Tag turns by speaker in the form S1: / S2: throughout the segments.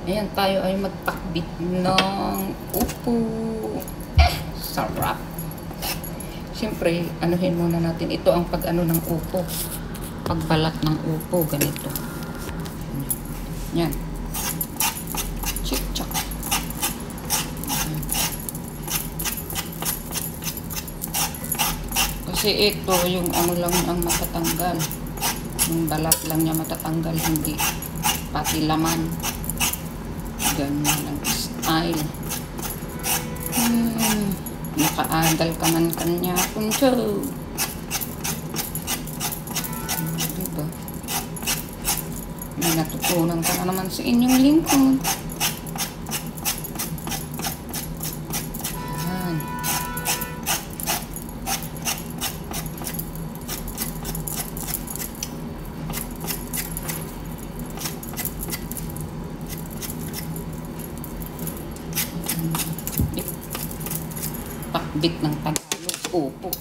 S1: Ayan, tayo ay magpakbit ng upo. Sarap. Siyempre, anuhin muna natin. Ito ang pag-ano ng upo. Pagbalat ng upo, ganito. Yan. Chik-chak. Kasi ito, yung ano lang ang matatanggal. Yung balat lang niya matatanggal, hindi pati laman. Ganyan ang style. Nakaagal ka man kanya punso. Diba? May natutunan ka na naman sa inyong lingkod. Ayan. Pakbit ng Tagalog. Opo.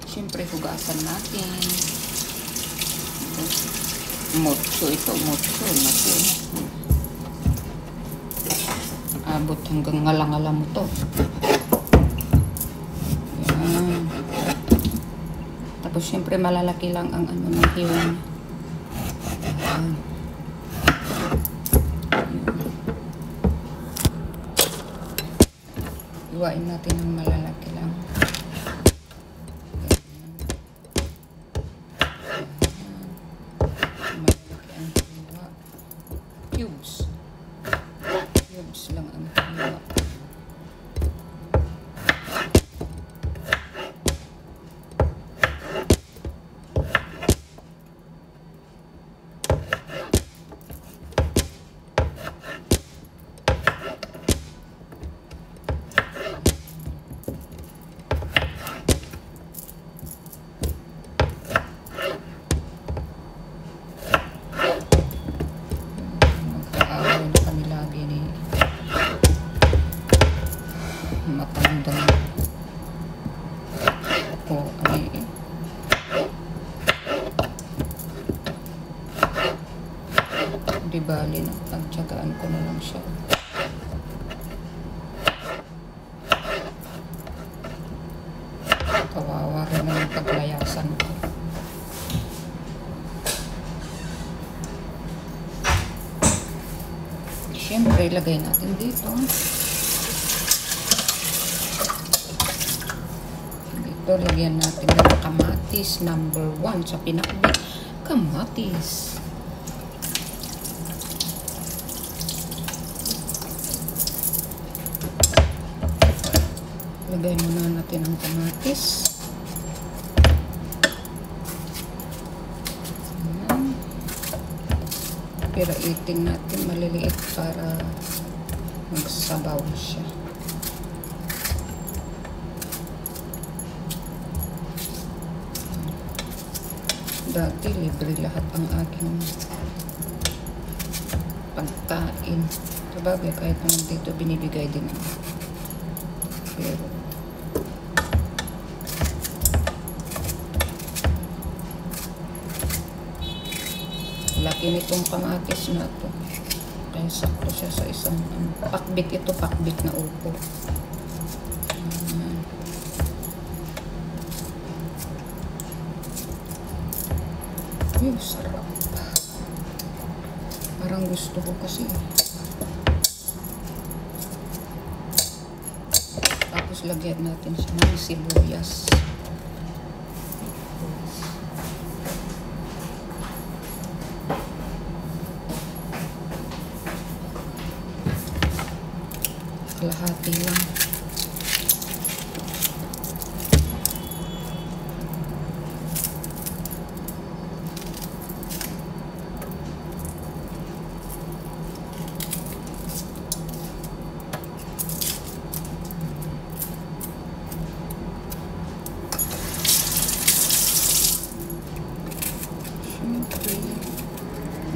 S1: Siyempre, hugasan natin. Motso ito. Motso. Naku. Abot hanggang ngala-ngala mo to. Yan. Tapos, siyempre, malalaki lang ang ano ng hiwang. Yan. Iwain natin ng malalaki lang. Malalaki ang hiwa. Cubes. Cubes lang ang hiwa. Matandang o ay di bali na pagtsagaan ko na lang siya. Kawawa rin na yung paglayasan ko. Siyempre ilagay natin dito. Ito, lagyan natin ng kamatis. Number 1 sa pinakbit. Kamatis. Lagay muna natin ang kamatis. Ayan. Piraitin natin maliliit para magsabaw siya. Dati libre lahat ang aking pagkain. Sabagay kahit naman dito binibigay din ako. Pero laki nitong kamatis na to. Kaya sakto siya sa isang pakbit. Ito pakbit na upo. Yung sarap. Parang gusto ko kasi. Tapos lagyan natin siya ng sibuyas. Kalahati lang.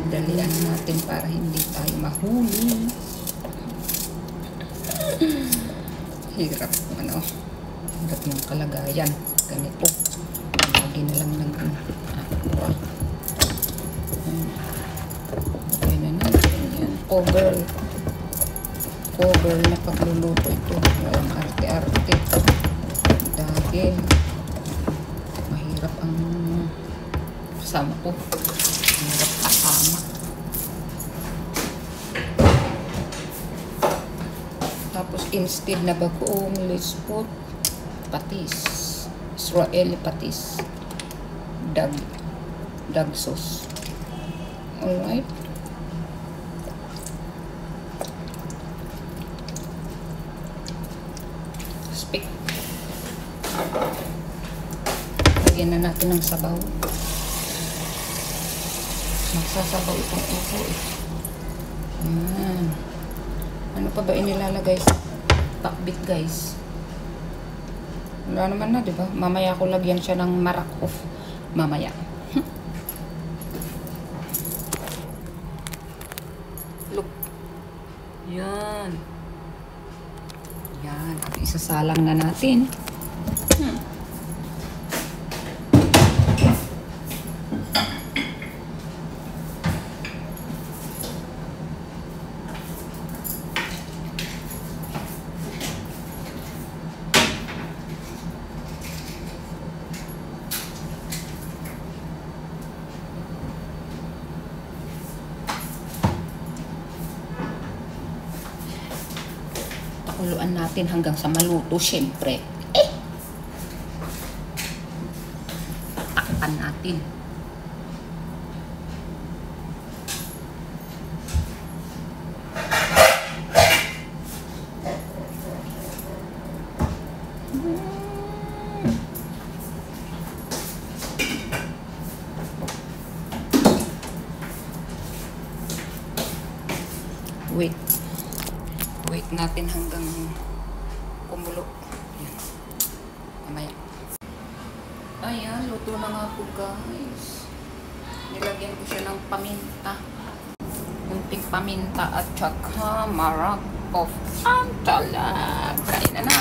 S1: Dalian natin para hindi tayo mahuli. Hirap ano. Hirap ng kalagayan. Ganito. Lagi na lang ng aqua. Okay na natin yan. Cover. cover na pagluluto ito. Walang arte-arte. Dahil mahirap ang kasama ko. Mahirap kasama. Tapos instead na bagoong, let's put patis. Israeli patis. Dag sauce. Alright. Speak. Lagyan na natin ng sabaw. Magsasabaw itong upo eh. Ayan. Ano pa ba inilalagay sa pakbit guys? Wala naman na, diba? Mamaya ko lagyan siya ng marak off. Mamaya. Look. Yan. Yan. Isasalang na natin. Pakuluan natin hanggang sa maluto, syempre. Takpan natin. Wait natin hanggang kumulo. Ayan. Mamaya. Ayan, luto na nga po guys. Nilagyan ko siya ng paminta. Munting paminta at saka marak of antalab. Kain na na!